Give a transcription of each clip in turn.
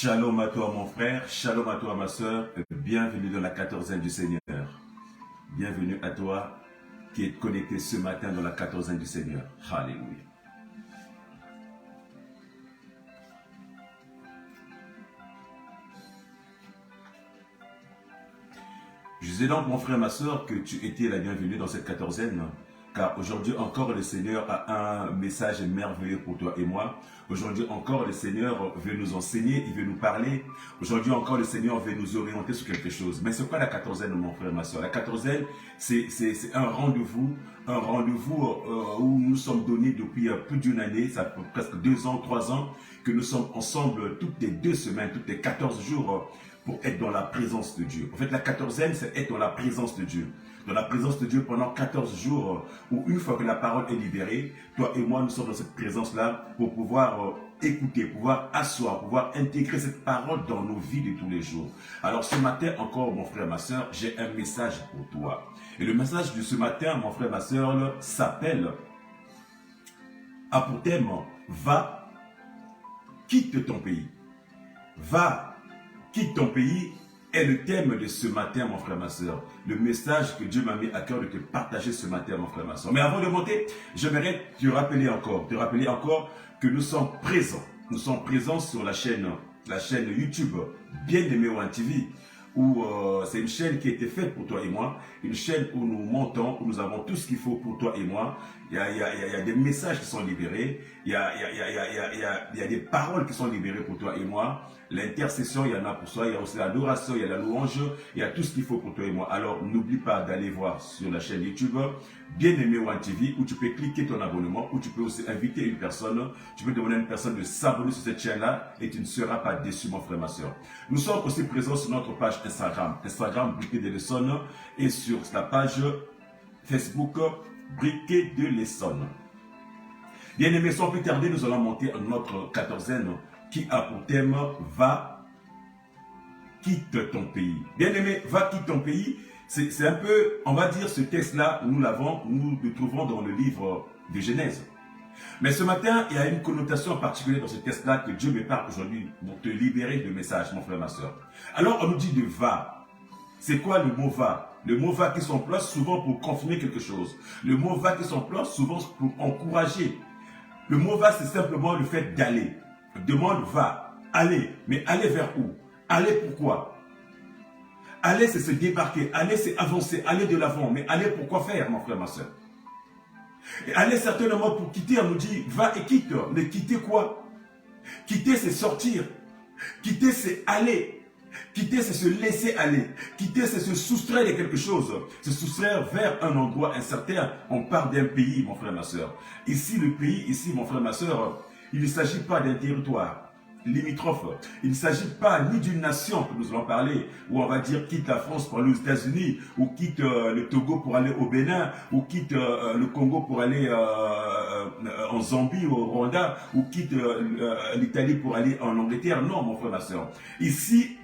Shalom à toi mon frère, shalom à toi ma soeur, bienvenue dans la 14e du Seigneur. Bienvenue à toi qui est connecté ce matin dans la 14e du Seigneur. Alléluia. Je disais donc mon frère, ma soeur, que tu étais la bienvenue dans cette 14e, car aujourd'hui encore le Seigneur a un message merveilleux pour toi et moi. Aujourd'hui encore le Seigneur veut nous enseigner, il veut nous parler. Aujourd'hui encore le Seigneur veut nous orienter sur quelque chose. Mais c'est quoi la 14e mon frère, ma soeur? La 14e, c'est un rendez-vous où nous sommes donnés depuis plus d'une année, ça fait presque 2 ans, 3 ans, que nous sommes ensemble toutes les 2 semaines, toutes les 14 jours, pour être dans la présence de Dieu. En fait, la 14e, c'est être dans la présence de Dieu. Dans la présence de Dieu pendant 14 jours, où une fois que la parole est libérée, toi et moi, nous sommes dans cette présence-là pour pouvoir écouter, pouvoir asseoir, pouvoir intégrer cette parole dans nos vies de tous les jours. Alors ce matin encore, mon frère, ma soeur, j'ai un message pour toi. Et le message de ce matin, mon frère, ma soeur, s'appelle, a pour thème, va, quitte ton pays. Va, quitte ton pays est le thème de ce matin, mon frère, ma soeur. Le message que Dieu m'a mis à cœur de te partager ce matin, mon frère, ma soeur. Mais avant de monter, j'aimerais te rappeler encore que nous sommes présents. Nous sommes présents sur la chaîne YouTube Bien-Aimé One TV, où c'est une chaîne qui a été faite pour toi et moi, une chaîne où nous montons, où nous avons tout ce qu'il faut pour toi et moi. Il y a des messages qui sont libérés, il y a des paroles qui sont libérées pour toi et moi. L'intercession, il y en a pour toi, il y a aussi l'adoration, il y a la louange, il y a tout ce qu'il faut pour toi et moi. Alors n'oublie pas d'aller voir sur la chaîne YouTube Bien-Aimé One TV, où tu peux cliquer ton abonnement, où tu peux aussi inviter une personne, tu peux demander à une personne de s'abonner sur cette chaîne-là et tu ne seras pas déçu, mon frère, ma soeur. Nous sommes aussi présents sur notre page Instagram Briquet de l'Essonne, et sur la page Facebook Briquet de l'Essonne. Bien aimé, sans plus tarder, nous allons monter à notre 14e qui a pour thème va, quitte ton pays. Bien aimé, va, quitte ton pays. C'est un peu, on va dire, ce texte-là, nous le trouvons dans le livre de Genèse. Mais ce matin, il y a une connotation particulière dans ce texte-là que Dieu me parle aujourd'hui pour te libérer de messages, mon frère, ma soeur. Alors, on nous dit de va. C'est quoi le mot va? Le mot va qui s'emploie souvent pour confirmer quelque chose. Le mot va qui s'emploie souvent pour encourager. Le mot va, c'est simplement le fait d'aller. Demande va, aller. Mais aller vers où? Aller pourquoi? Aller, c'est se débarquer. Aller, c'est avancer. Aller de l'avant. Mais aller, pourquoi faire, mon frère, ma soeur? Et aller certainement pour quitter, on nous dit va et quitte. Mais quitter quoi? Quitter, c'est sortir. Quitter, c'est aller. Quitter, c'est se laisser aller. Quitter, c'est se soustraire de quelque chose. Se soustraire vers un endroit incertain. On parle d'un pays, mon frère, ma soeur. Ici, le pays, ici, mon frère, ma soeur, il ne s'agit pas d'un territoire limitrophe. Il ne s'agit pas ni d'une nation que nous allons parler, où on va dire quitte la France pour aller aux États-Unis, ou quitte le Togo pour aller au Bénin, ou quitte le Congo pour aller en Zambie ou au Rwanda, ou quitte l'Italie pour aller en Angleterre. Non, mon frère, ma soeur. Ici,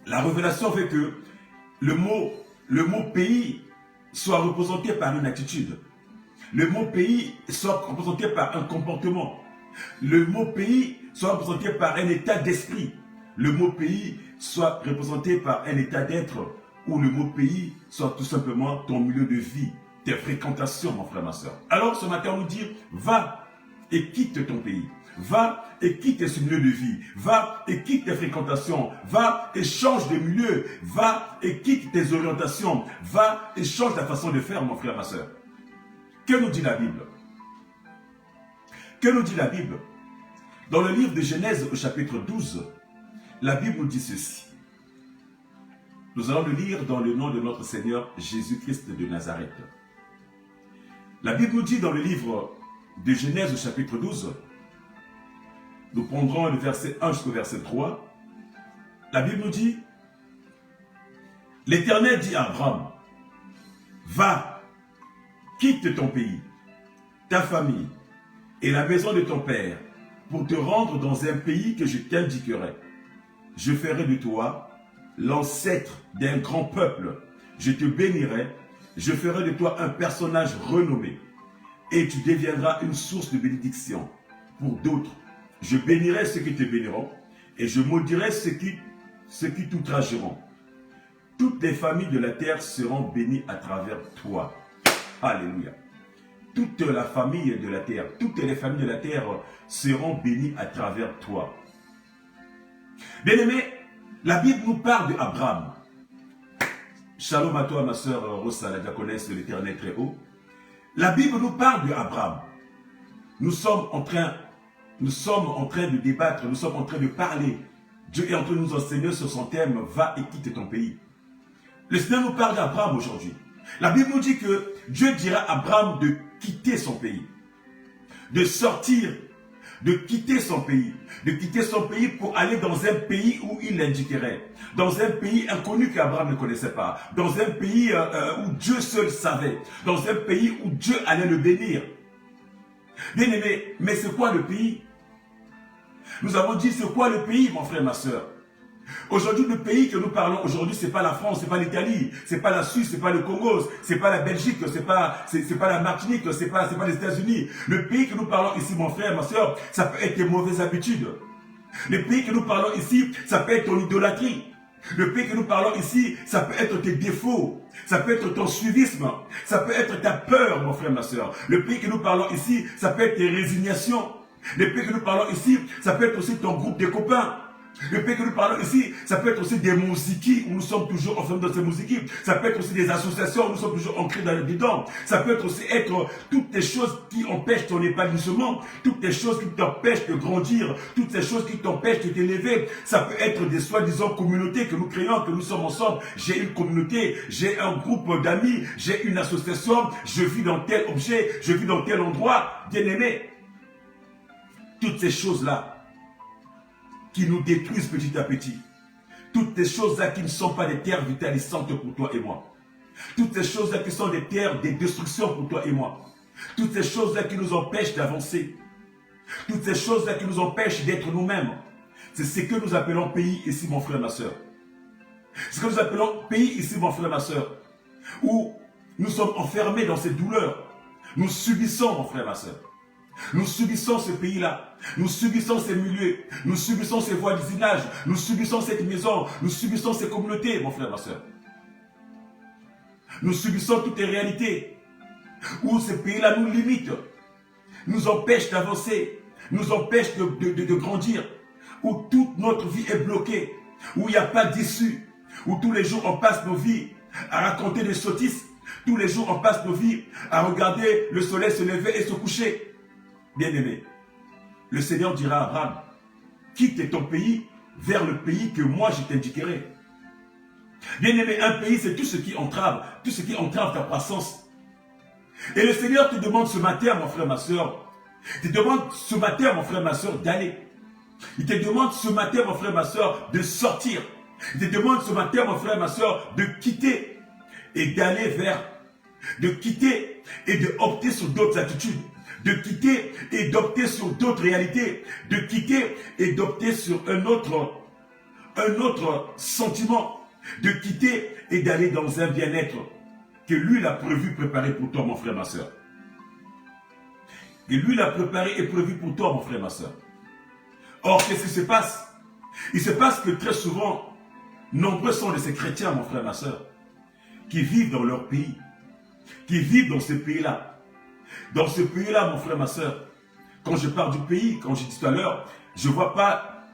la révélation fait que le mot pays soit représenté par une attitude. Le mot pays soit représenté par un comportement. Le mot pays soit représenté par un état d'esprit. Le mot pays soit représenté par un état d'être. Ou le mot pays soit tout simplement ton milieu de vie, tes fréquentations, mon frère, ma soeur. Alors ce matin, on nous dit, va et quitte ton pays. Va et quitte ce milieu de vie. Va et quitte tes fréquentations. Va et change de milieu. Va et quitte tes orientations. Va et change ta façon de faire, mon frère, ma soeur. Que nous dit la Bible? Que nous dit la Bible? Dans le livre de Genèse au chapitre 12, la Bible nous dit ceci. Nous allons le lire dans le nom de notre Seigneur Jésus-Christ de Nazareth. La Bible nous dit dans le livre de Genèse au chapitre 12, nous prendrons le verset 1 jusqu'au verset 3. La Bible nous dit, l'Éternel dit à Abraham, va, quitte ton pays, ta famille et la maison de ton père pour te rendre dans un pays que je t'indiquerai. Je ferai de toi l'ancêtre d'un grand peuple. Je te bénirai, je ferai de toi un personnage renommé et tu deviendras une source de bénédiction pour d'autres. Je bénirai ceux qui te béniront Et je maudirai ceux qui t'outrageront. Toutes les familles de la terre seront bénies à travers toi. Alléluia. Toute la famille de la terre, toutes les familles de la terre seront bénies à travers toi. Bien-aimé, la Bible nous parle d'Abraham. Shalom à toi, ma soeur Rosa, la diaconesse de l'Éternel très haut. La Bible nous parle d'Abraham. Nous sommes en train de débattre, nous sommes en train de parler. Dieu est en train de nous enseigner sur son thème, va et quitte ton pays. Le Seigneur nous parle d'Abraham aujourd'hui. La Bible nous dit que Dieu dira à Abraham de quitter son pays, de sortir, de quitter son pays pour aller dans un pays où il l'indiquerait, dans un pays inconnu qu'Abraham ne connaissait pas, dans un pays où Dieu seul savait, dans un pays où Dieu allait le bénir. Bien aimé, mais c'est quoi le pays? Nous avons dit c'est quoi le pays, mon frère, ma soeur? Aujourd'hui, le pays que nous parlons aujourd'hui, c'est pas la France, c'est pas l'Italie, c'est pas la Suisse, c'est pas le Congo, c'est pas la Belgique, c'est pas la Martinique, c'est pas les États-Unis. Le pays que nous parlons ici, mon frère, ma soeur, ça peut être tes mauvaises habitudes. Le pays que nous parlons ici, ça peut être ton idolâtrie. Le pays que nous parlons ici, ça peut être tes défauts, ça peut être ton suivisme, ça peut être ta peur, mon frère, ma soeur. Le pays que nous parlons ici, ça peut être tes résignations. Le pays que nous parlons ici, ça peut être aussi ton groupe de copains. Le pays que nous parlons ici, ça peut être aussi des musiques où nous sommes toujours enfermés dans ces musiques. Ça peut être aussi des associations où nous sommes toujours ancrés dedans. Ça peut être aussi toutes les choses qui empêchent ton épanouissement, toutes les choses qui t'empêchent de grandir, toutes ces choses qui t'empêchent de t'élever. Ça peut être des soi-disant communautés que nous créons, que nous sommes ensemble. J'ai une communauté, j'ai un groupe d'amis, j'ai une association, je vis dans tel objet, je vis dans tel endroit. Bien aimé, toutes ces choses-là qui nous détruisent petit à petit. Toutes ces choses-là qui ne sont pas des terres vitalisantes pour toi et moi. Toutes ces choses-là qui sont des terres de destruction pour toi et moi. Toutes ces choses-là qui nous empêchent d'avancer. Toutes ces choses-là qui nous empêchent d'être nous-mêmes. C'est ce que nous appelons pays ici, mon frère, ma soeur. C'est ce que nous appelons pays ici, mon frère, ma soeur. Où nous sommes enfermés dans ces douleurs. Nous subissons, mon frère, ma soeur. Nous subissons ce pays-là, nous subissons ces milieux, nous subissons ces voisinages, nous subissons cette maison, nous subissons ces communautés, mon frère, ma soeur. Nous subissons toutes les réalités où ce pays-là nous limite, nous empêche d'avancer, nous empêche de grandir, où toute notre vie est bloquée, où il n'y a pas d'issue, où tous les jours on passe nos vies à raconter des sottises, tous les jours on passe nos vies à regarder le soleil se lever et se coucher. Bien-aimé, le Seigneur dira à Abraham, quitte ton pays vers le pays que moi je t'indiquerai. Bien-aimé, un pays c'est tout ce qui entrave ta croissance. Et le Seigneur te demande ce matin, mon frère, ma soeur, il te demande ce matin, mon frère, ma soeur, d'aller. Il te demande ce matin, mon frère, ma soeur, de sortir. Il te demande ce matin, mon frère, ma soeur, de quitter et d'aller de quitter et d'opter sur d'autres attitudes. De quitter et d'opter sur d'autres réalités, de quitter et d'opter sur un autre sentiment, de quitter et d'aller dans un bien-être que lui l'a prévu, préparé pour toi, mon frère, ma soeur. Que lui l'a préparé et prévu pour toi, mon frère, ma soeur. Or, qu'est-ce qui se passe? Il se passe que très souvent, nombreux sont de ces chrétiens, mon frère, ma soeur, qui vivent dans leur pays, qui vivent dans ce pays-là. Dans ce pays-là, mon frère, ma soeur, quand je parle du pays, quand j'ai dit tout à l'heure, je ne vois pas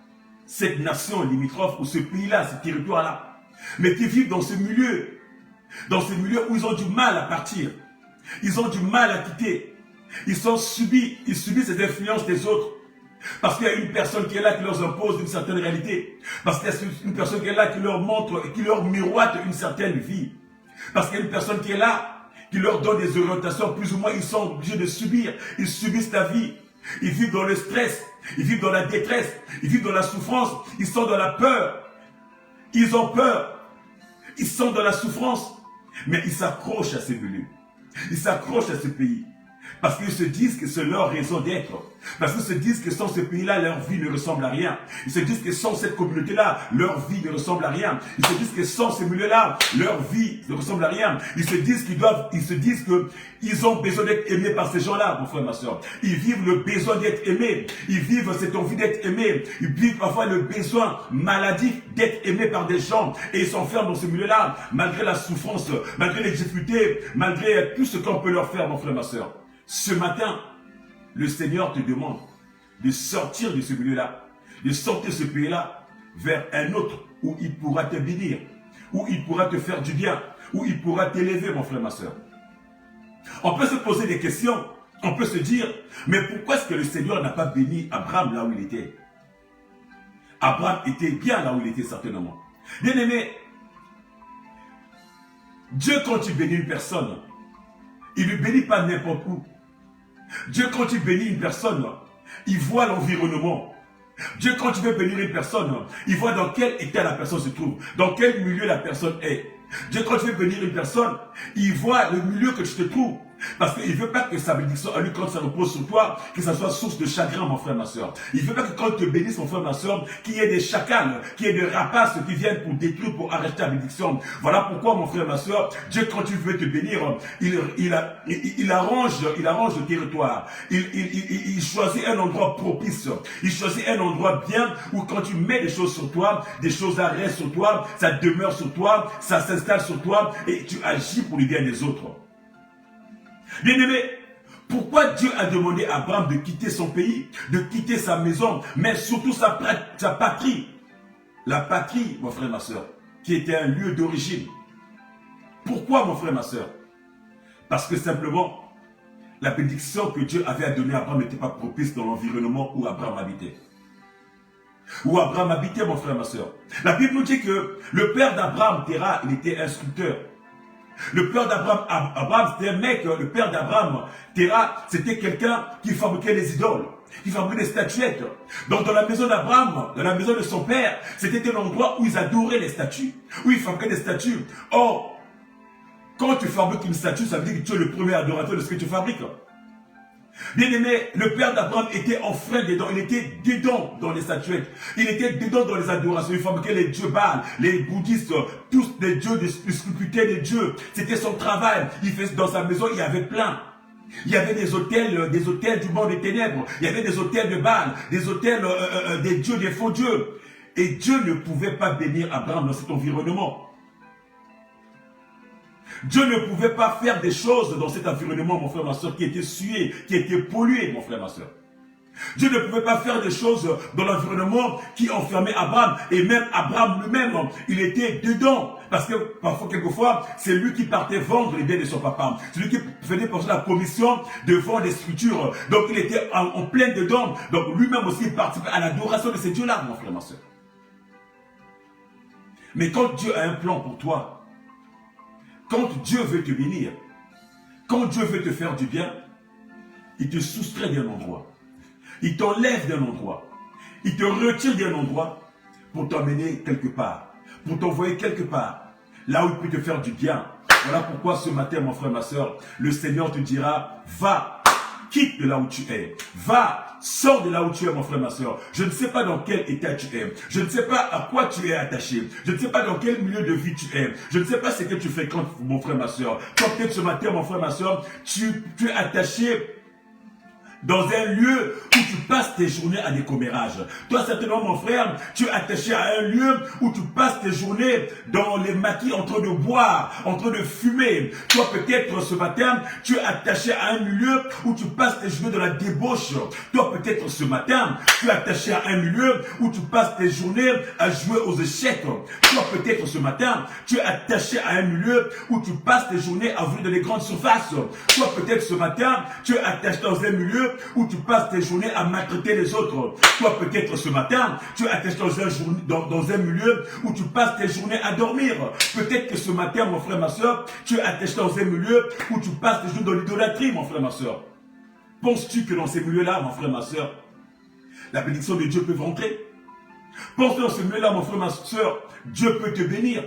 cette nation limitrophe ou ce pays-là, ce territoire-là, mais qui vivent dans ce milieu où ils ont du mal à partir, ils ont du mal à quitter, ils subissent les influences des autres, parce qu'il y a une personne qui est là qui leur impose une certaine réalité, parce qu'il y a une personne qui est là qui leur montre, qui leur miroite une certaine vie, parce qu'il y a une personne qui est là qui leur donne des orientations, plus ou moins ils sont obligés de subir. Ils subissent la vie. Ils vivent dans le stress. Ils vivent dans la détresse. Ils vivent dans la souffrance. Ils sont dans la peur. Ils ont peur. Ils sont dans la souffrance. Mais ils s'accrochent à ces milieux. Ils s'accrochent à ce pays. Parce qu'ils se disent que c'est leur raison d'être. Parce qu'ils se disent que sans ce pays-là, leur vie ne ressemble à rien. Ils se disent que sans cette communauté-là, leur vie ne ressemble à rien. Ils se disent que sans ce milieu-là, leur vie ne ressemble à rien. Ils se disent qu'ils ont besoin d'être aimés par ces gens-là, mon frère, ma soeur. Ils vivent le besoin d'être aimés. Ils vivent cette envie d'être aimés. Ils vivent parfois le besoin maladif d'être aimés par des gens. Et ils s'enferment dans ce milieu-là, malgré la souffrance, malgré les difficultés, malgré tout ce qu'on peut leur faire, mon frère, ma soeur. Ce matin, le Seigneur te demande de sortir de ce milieu-là, de sortir de ce pays-là vers un autre où il pourra te bénir, où il pourra te faire du bien, où il pourra t'élever, mon frère, ma soeur. On peut se poser des questions, on peut se dire, mais pourquoi est-ce que le Seigneur n'a pas béni Abraham là où il était? Abraham était bien là où il était certainement. Bien aimé, Dieu quand il bénit une personne, il ne bénit pas n'importe où. Dieu, quand il bénit une personne, il voit l'environnement. Dieu, quand il veut bénir une personne, il voit dans quel état la personne se trouve, dans quel milieu la personne est. Dieu, quand il veut bénir une personne, il voit le milieu que tu te trouves. Parce qu'il ne veut pas que sa bénédiction à lui, quand ça repose sur toi, que ça soit source de chagrin, mon frère, ma soeur. Il ne veut pas que quand il te bénisse, mon frère, ma soeur, qu'il y ait des chacals, qu'il y ait des rapaces qui viennent pour détruire, pour arrêter ta bénédiction. Voilà pourquoi, mon frère, ma soeur, Dieu, quand il veut te bénir, il arrange le territoire. Il choisit un endroit propice. Il choisit un endroit bien où quand tu mets des choses sur toi, des choses restent sur toi, ça demeure sur toi, ça s'installe sur toi et tu agis pour le bien des autres. Bien-aimé, pourquoi Dieu a demandé à Abraham de quitter son pays, de quitter sa maison, mais surtout sa patrie? La patrie, mon frère, ma soeur, qui était un lieu d'origine. Pourquoi, mon frère, ma soeur? Parce que simplement, la bénédiction que Dieu avait à donner à Abraham n'était pas propice dans l'environnement où Abraham habitait. Où Abraham habitait, mon frère, ma soeur. La Bible nous dit que le père d'Abraham, Terah, il était un sculpteur. Le père d'Abraham, c'était un mec, le père d'Abraham, Terah, c'était quelqu'un qui fabriquait les idoles, qui fabriquait des statuettes. Donc dans la maison d'Abraham, dans la maison de son père, c'était un endroit où ils adoraient les statues, où ils fabriquaient des statues. Or, quand tu fabriques une statue, ça veut dire que tu es le premier adorateur de ce que tu fabriques. Bien aimé, le père d'Abraham était enfreint dedans, il était dedans dans les statuettes, il était dedans dans les adorations, il fabriquait les dieux Baal, les bouddhistes, tous les dieux, il sculptait des dieux, c'était son travail, dans sa maison il y avait plein. Il y avait des hôtels du monde des ténèbres, il y avait des hôtels de Baal, des hôtels des dieux, des faux dieux. Et Dieu ne pouvait pas bénir Abraham dans cet environnement. Dieu ne pouvait pas faire des choses dans cet environnement, mon frère, ma soeur, qui était sué, qui était pollué, mon frère, ma soeur. Dieu ne pouvait pas faire des choses dans l'environnement qui enfermait Abraham. Et même Abraham lui-même, il était dedans. Parce que parfois, quelquefois, c'est lui qui partait vendre les biens de son papa. C'est lui qui faisait pour la commission de vendre des structures. Donc il était en plein dedans. Donc lui-même aussi participait à l'adoration de ces dieux-là, mon frère, ma soeur. Mais quand Dieu a un plan pour toi, quand Dieu veut te bénir, quand Dieu veut te faire du bien, il te soustrait d'un endroit. Il t'enlève d'un endroit. Il te retire d'un endroit pour t'emmener quelque part. Pour t'envoyer quelque part. Là où il peut te faire du bien. Voilà pourquoi ce matin, mon frère, ma soeur, le Seigneur te dira, va, quitte de là où tu es. Va, sors de là où tu es, mon frère, ma soeur. Je ne sais pas dans quel état tu es. Je ne sais pas à quoi tu es attaché. Je ne sais pas dans quel milieu de vie tu es. Je ne sais pas ce que tu fréquentes, mon frère, ma soeur. Quand peut-être ce matin, mon frère, ma soeur, tu es attaché dans un lieu où tu passes tes journées à des commérages. Toi, certainement, mon frère, tu es attaché à un lieu où tu passes tes journées dans les maquis en train de boire, en train de fumer. Toi, peut-être, ce matin, tu es attaché à un milieu où tu passes tes journées dans la débauche. Toi, peut-être, ce matin, tu es attaché à un milieu où tu passes tes journées à jouer aux échecs. Toi, peut-être, ce matin, tu es attaché à un milieu où tu passes tes journées à voler dans les grandes surfaces. Toi, peut-être, ce matin, tu es attaché dans un milieu où tu passes tes journées à maltraiter les autres. Toi, peut-être ce matin, tu es attaché dans un milieu où tu passes tes journées à dormir. Peut-être que ce matin, mon frère, ma soeur, tu es attaché dans un milieu où tu passes tes journées dans l'idolâtrie, mon frère, ma soeur. Penses-tu que dans ces milieux-là, mon frère, ma soeur, la bénédiction de Dieu peut rentrer? Penses-tu dans ce milieu-là, mon frère, ma soeur, Dieu peut te bénir?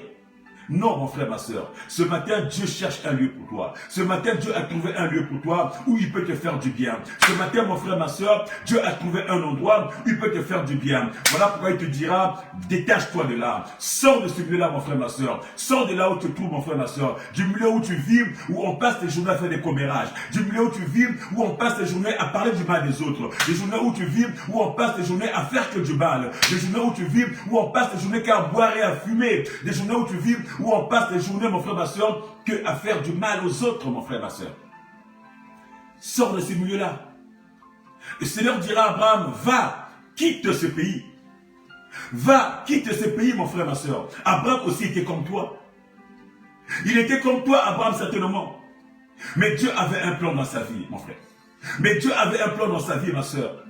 Non, mon frère, ma soeur. Ce matin, Dieu cherche un lieu pour toi. Ce matin, Dieu a trouvé un lieu pour toi où il peut te faire du bien. Ce matin, mon frère, ma soeur, Dieu a trouvé un endroit où il peut te faire du bien. Voilà pourquoi il te dira, détache-toi de là. Sors de ce milieu-là, mon frère, ma soeur. Sors de là où tu te trouves, mon frère, ma soeur. Du milieu où tu vis, où on passe tes journées à faire des commérages. Du milieu où tu vis, où on passe tes journées à parler du mal des autres. Des journées où tu vis, où on passe tes journées à faire que du mal. Des journées où tu vis, où on passe tes journées qu'à boire et à fumer. Des journées où tu vis, où on passe tes journées, mon frère, ma soeur, que à faire du mal aux autres, mon frère, ma soeur. Sors de ces milieux-là. Le Seigneur dira à Abraham, va, quitte ce pays. Va, quitte ce pays, mon frère, ma soeur. Abraham aussi était comme toi. Il était comme toi, Abraham, certainement. Mais Dieu avait un plan dans sa vie, mon frère. Mais Dieu avait un plan dans sa vie, ma soeur.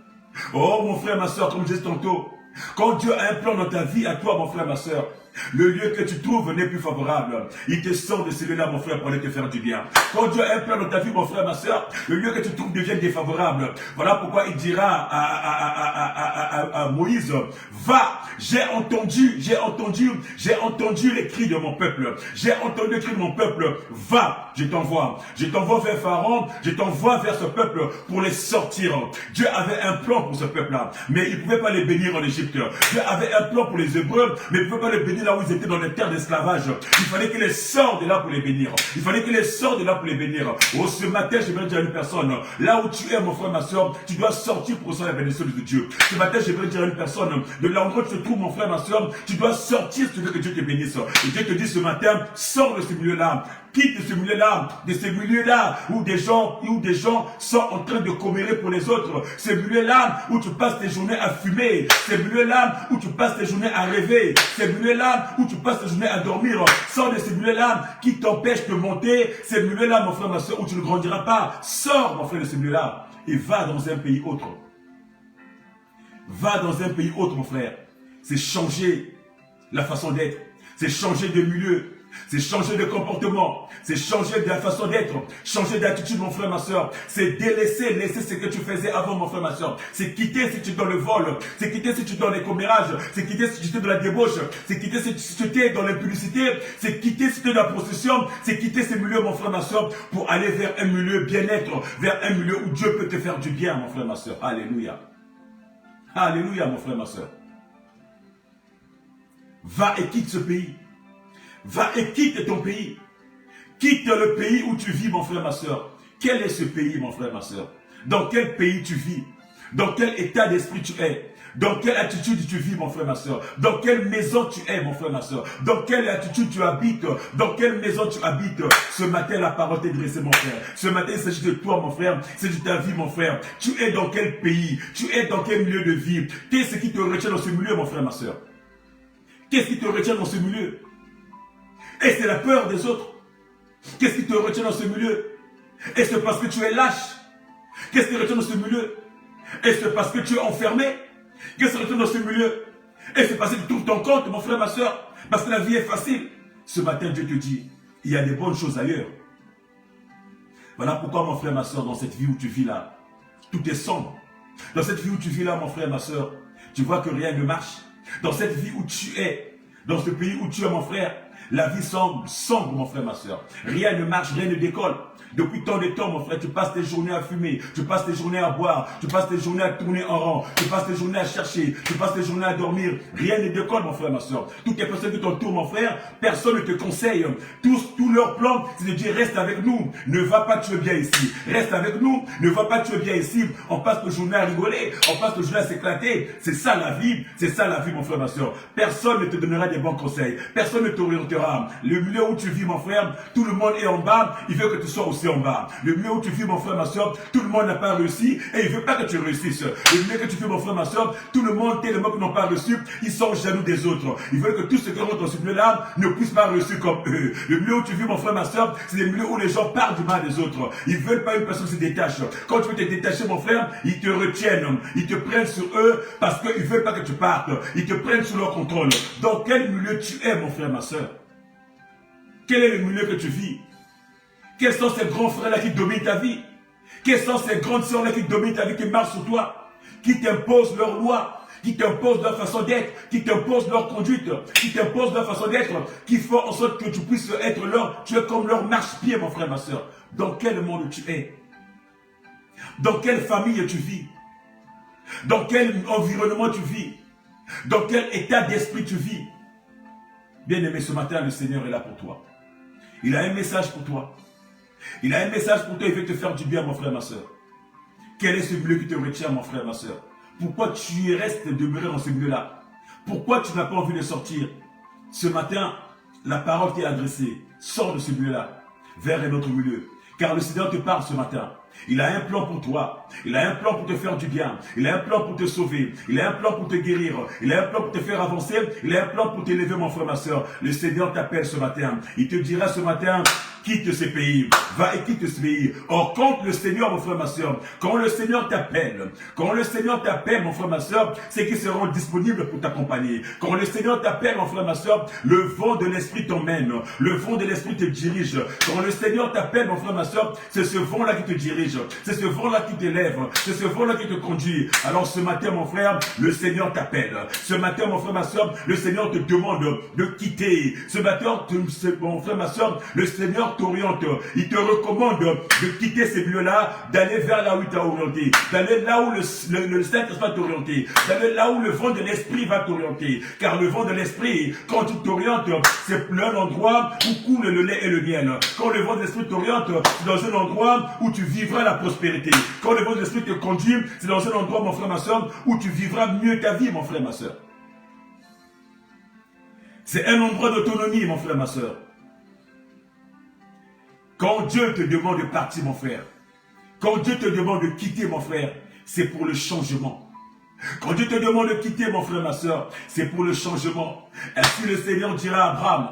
Oh, mon frère, ma soeur, comme je disais tantôt, quand Dieu a un plan dans ta vie, à toi, mon frère, ma soeur, le lieu que tu trouves n'est plus favorable. Il te sort de celui-là, mon frère, pour aller te faire du bien. Quand Dieu a un plan dans ta vie, mon frère, ma soeur, le lieu que tu trouves devient défavorable. Voilà pourquoi il dira à Moïse, va, j'ai entendu les cris de mon peuple. J'ai entendu les cris de mon peuple. Va, je t'envoie. Je t'envoie vers Pharaon, je t'envoie vers ce peuple pour les sortir. Dieu avait un plan pour ce peuple-là, mais il ne pouvait pas les bénir en Égypte. Dieu avait un plan pour les Hébreux, mais il ne pouvait pas les bénir là où ils étaient dans les terres d'esclavage. Il fallait qu'il les sorte de là pour les bénir. Il fallait qu'il les sorte de là pour les bénir. Oh, ce matin, je vais dire à une personne, là où tu es, mon frère, ma soeur, tu dois sortir pour recevoir la bénédiction de Dieu. Ce matin, je vais dire à une personne, de l'endroit où tu te trouves, mon frère, ma soeur, tu dois sortir si tu veux que Dieu te bénisse. Et Dieu te dit ce matin, sors de ce milieu-là. Quitte ce milieu-là, de ce milieu-là où des gens sont en train de commérer pour les autres. Ce milieu-là où tu passes tes journées à fumer. Ce milieu-là où tu passes tes journées à rêver. Ce milieu-là où tu passes tes journées à dormir. Sors de ce milieu-là qui t'empêche de monter. Ce milieu-là, mon frère, ma soeur, où tu ne grandiras pas. Sors, mon frère, de ce milieu-là et va dans un pays autre. Va dans un pays autre, mon frère. C'est changer la façon d'être. C'est changer de milieu. C'est changer de comportement, c'est changer de la façon d'être, changer d'attitude, mon frère, ma soeur. C'est laisser ce que tu faisais avant, mon frère, ma soeur. C'est quitter si tu es dans le vol, c'est quitter si tu es dans les commérages, c'est quitter si tu es dans la débauche, c'est quitter si tu es dans l'impudicité, c'est quitter si tu es dans la prostitution, c'est quitter ces milieux, mon frère, ma soeur, pour aller vers un milieu bien-être, vers un milieu où Dieu peut te faire du bien, mon frère, ma soeur. Alléluia. Alléluia, mon frère, ma soeur. Va et quitte ce pays. Va et quitte ton pays. Quitte le pays où tu vis, mon frère, ma soeur. Quel est ce pays, mon frère, ma soeur? Dans quel pays tu vis? Dans quel état d'esprit tu es? Dans quelle attitude tu vis, mon frère, ma soeur? Dans quelle maison tu es, mon frère, ma soeur? Dans quelle attitude tu habites? Dans quelle maison tu habites? Ce matin, la parole t'est dressée, mon frère. Ce matin, il s'agit de toi, mon frère. C'est de ta vie, mon frère. Tu es dans quel pays? Tu es dans quel milieu de vie? Qu'est-ce qui te retient dans ce milieu, mon frère, ma soeur? Qu'est-ce qui te retient dans ce milieu? Et c'est la peur des autres. Qu'est-ce qui te retient dans ce milieu? Et c'est parce que tu es lâche. Qu'est-ce qui te retient dans ce milieu? Et c'est parce que tu es enfermé. Qu'est-ce qui te retient dans ce milieu? Et c'est parce que tu trouves ton compte, mon frère, ma soeur. Parce que la vie est facile. Ce matin, Dieu te dit, il y a des bonnes choses ailleurs. Voilà pourquoi, mon frère, ma soeur, dans cette vie où tu vis là, tout est sombre. Dans cette vie où tu vis là, mon frère, ma soeur, tu vois que rien ne marche. Dans cette vie où tu es, dans ce pays où tu es, mon frère, la vie semble sombre, mon frère, ma soeur. Rien ne marche, rien ne décolle. Depuis tant de temps, mon frère, tu passes tes journées à fumer, tu passes tes journées à boire, tu passes tes journées à tourner en rond, tu passes tes journées à chercher, tu passes tes journées à dormir. Rien ne décolle, mon frère, ma soeur. Toutes les personnes qui t'entourent, mon frère, personne ne te conseille. Tous leurs plans, c'est de dire, reste avec nous, ne va pas, tu es bien ici. Reste avec nous, ne va pas, tu es bien ici. On passe nos journées à rigoler, on passe nos journées à s'éclater. C'est ça la vie, mon frère, ma soeur. Personne ne te donnera des bons conseils, personne ne t'orientera. Le milieu où tu vis, mon frère, tout le monde est en bas, il veut que tu sois aussi en bas. Le milieu où tu vis, mon frère, ma soeur, tout le monde n'a pas réussi et il ne veut pas que tu réussisses. Le milieu que tu vis, mon frère, ma soeur, tout le monde, tellement qu'ils n'ont pas reçu, ils sont jaloux des autres. Ils veulent que tous ceux qui rentrent dans ce milieu-là ne puissent pas réussir comme eux. Le milieu où tu vis, mon frère, ma soeur, c'est le milieu où les gens parlent du mal des autres. Ils ne veulent pas une personne qui se détache. Quand tu veux te détacher, mon frère, ils te retiennent. Ils te prennent sur eux parce qu'ils ne veulent pas que tu partes. Ils te prennent sous leur contrôle. Dans quel milieu tu es, mon frère, ma soeur? Quel est le milieu que tu vis? Quels sont ces grands frères-là qui dominent ta vie? Quelles sont ces grandes sœurs-là qui dominent ta vie, qui marchent sur toi, qui t'imposent leurs lois, qui t'imposent leur façon d'être, qui t'imposent leur conduite, qui t'imposent leur façon d'être, qui font en sorte que tu puisses être leur, tu es comme leur marche-pied, mon frère, ma soeur. Dans quel monde tu es? Dans quelle famille tu vis? Dans quel environnement tu vis? Dans quel état d'esprit tu vis? Bien-aimé, ce matin, le Seigneur est là pour toi. Il a un message pour toi. Il a un message pour toi, il veut te faire du bien, mon frère, ma soeur. Quel est ce milieu qui te retient, mon frère, ma soeur? Pourquoi tu restes demeuré dans ce milieu-là? Pourquoi tu n'as pas envie de sortir? Ce matin, la parole t'est adressée. Sors de ce milieu-là, vers un autre milieu. Car le Seigneur te parle ce matin. Il a un plan pour toi. Il a un plan pour te faire du bien. Il a un plan pour te sauver. Il a un plan pour te guérir. Il a un plan pour te faire avancer. Il a un plan pour t'élever, mon frère, ma soeur. Le Seigneur t'appelle ce matin. Il te dira ce matin, quitte ce pays. Va et quitte ce pays. Or, quand le Seigneur, mon frère, ma soeur, quand le Seigneur t'appelle, mon frère, ma soeur, c'est qu'ils seront disponibles pour t'accompagner. Quand le Seigneur t'appelle, mon frère, ma soeur, le vent de l'Esprit t'emmène. Le vent de l'Esprit te dirige. Quand le Seigneur t'appelle, mon frère, ma soeur, c'est ce vent-là qui te dirige. C'est ce vent-là qui t'élève. C'est ce vent-là qui te conduit. Alors ce matin, mon frère, le Seigneur t'appelle. Ce matin, mon frère, ma soeur, le Seigneur te demande de quitter. Ce matin, mon frère, ma soeur, le Seigneur t'oriente. Il te recommande de quitter ces lieux-là, d'aller vers là où il t'a orienté. D'aller là où le Saint-Esprit va t'orienter. D'aller là où le vent de l'Esprit va t'orienter. Car le vent de l'Esprit, quand tu t'orientes, c'est un endroit où coule le lait et le miel. Quand le vent de l'Esprit t'oriente, c'est dans un endroit où tu vivras la prospérité. Quand le vent de l'Esprit te conduit, c'est dans un endroit, mon frère, ma soeur, où tu vivras mieux ta vie, mon frère, ma soeur. C'est un endroit d'autonomie, mon frère, ma soeur. Quand Dieu te demande de partir, mon frère, quand Dieu te demande de quitter, mon frère, c'est pour le changement. Quand Dieu te demande de quitter, mon frère, ma soeur, c'est pour le changement. Ainsi le Seigneur dira à Abraham,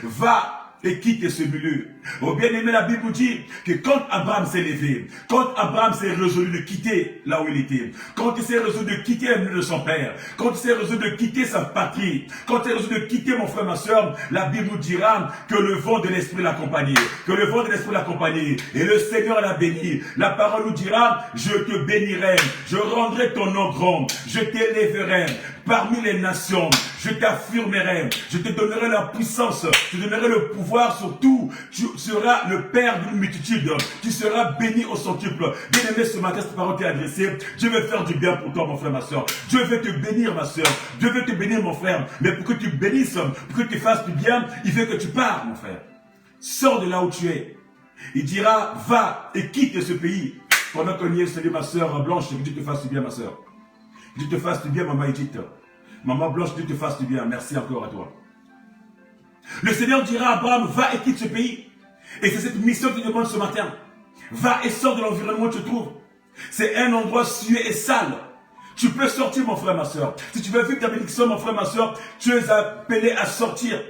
va et quitte ce milieu. Oh bien-aimé, la Bible dit que quand Abraham s'est levé, quand Abraham s'est résolu de quitter là où il était, quand il s'est résolu de quitter le milieu de son père, quand il s'est résolu de quitter sa patrie, quand il s'est résolu de quitter, mon frère, ma soeur, la Bible nous dira que le vent de l'Esprit l'accompagnait, que le vent de l'Esprit l'accompagnait, et le Seigneur l'a béni. La parole nous dira, je te bénirai, je rendrai ton nom grand, je t'élèverai parmi les nations, je t'affirmerai, je te donnerai la puissance, je te donnerai le pouvoir sur tout, tu seras le père d'une multitude, tu seras béni au centuple. Bien aimé, ce matin, cette parole t'est adressée, Dieu veut faire du bien pour toi, mon frère, ma soeur. Dieu veut te bénir, ma soeur. Dieu veut te bénir, mon frère. Mais pour que tu bénisses, pour que tu fasses du bien, il veut que tu pars, mon frère. Sors de là où tu es. Il dira, va et quitte ce pays. Pendant qu'on y est, salut ma soeur Blanche, que Dieu te fasse du bien, ma soeur. Que Dieu te fasse du bien, maman Edith. Maman Blanche, Dieu te fasse du bien. Merci encore à toi. Le Seigneur dira à Abraham, va et quitte ce pays. Et c'est cette mission qu'il demande ce matin. Va et sors de l'environnement où tu te trouves. C'est un endroit sué et sale. Tu peux sortir, mon frère, ma soeur. Si tu veux vivre ta bénédiction, mon frère, ma soeur, tu es appelé à sortir.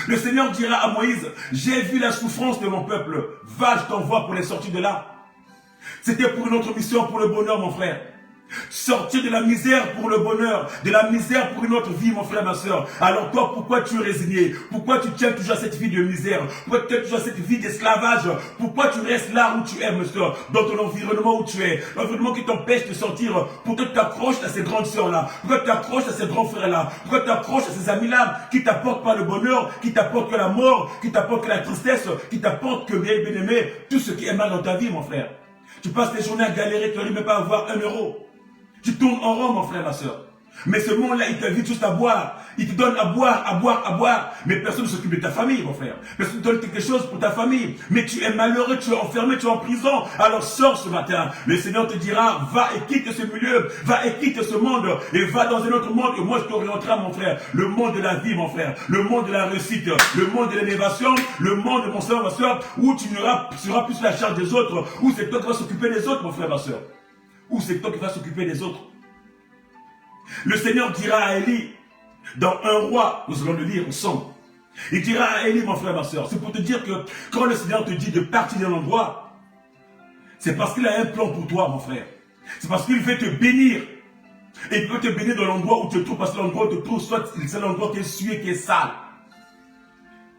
Le Seigneur dira à Moïse, j'ai vu la souffrance de mon peuple. Va, je t'envoie pour les sortir de là. C'était pour une autre mission, pour le bonheur, mon frère. Sortir de la misère pour le bonheur, de la misère pour une autre vie, mon frère, ma soeur. Alors toi, pourquoi tu es résigné? Pourquoi tu tiens toujours à cette vie de misère? Pourquoi tu tiens toujours à cette vie d'esclavage? Pourquoi tu restes là où tu es, ma soeur? Dans ton environnement où tu es, l'environnement qui t'empêche de sortir. Pourquoi tu t'accroches à ces grandes soeurs-là? Pourquoi tu t'accroches à ces grands frères-là? Pourquoi tu t'accroches à ces amis-là qui t'apportent pas le bonheur, qui t'apportent que la mort, qui t'apportent que la tristesse, qui t'apportent que, bien aimé, tout ce qui est mal dans ta vie, mon frère? Tu passes tes journées à galérer, tu n'arrives même pas à avoir 1 euro. Tu tournes en rond, mon frère, ma soeur. Mais ce monde-là, il t'invite juste à boire. Il te donne à boire. Mais personne ne s'occupe de ta famille, mon frère. Personne ne donne quelque chose pour ta famille. Mais tu es malheureux, tu es enfermé, tu es en prison. Alors sors ce matin. Le Seigneur te dira, va et quitte ce milieu. Va et quitte ce monde. Et va dans un autre monde. Et moi, je t'orienterai, mon frère. Le monde de la vie, mon frère. Le monde de la réussite. Le monde de l'élévation. Le monde, mon frère, ma soeur, où tu seras plus la charge des autres. Où c'est toi qui vas s'occuper des autres, mon frère, ma soeur. Ou c'est toi qui vas s'occuper des autres. Le Seigneur dira à Élie, dans un roi, nous allons le lire ensemble. Il dira à Élie, mon frère, ma soeur, c'est pour te dire que quand le Seigneur te dit de partir d'un endroit, c'est parce qu'il a un plan pour toi, mon frère. C'est parce qu'il veut te bénir. Et il peut te bénir dans l'endroit où tu te trouves, parce que l'endroit où tu te trouves, soit c'est l'endroit qui est sué, qui est sale.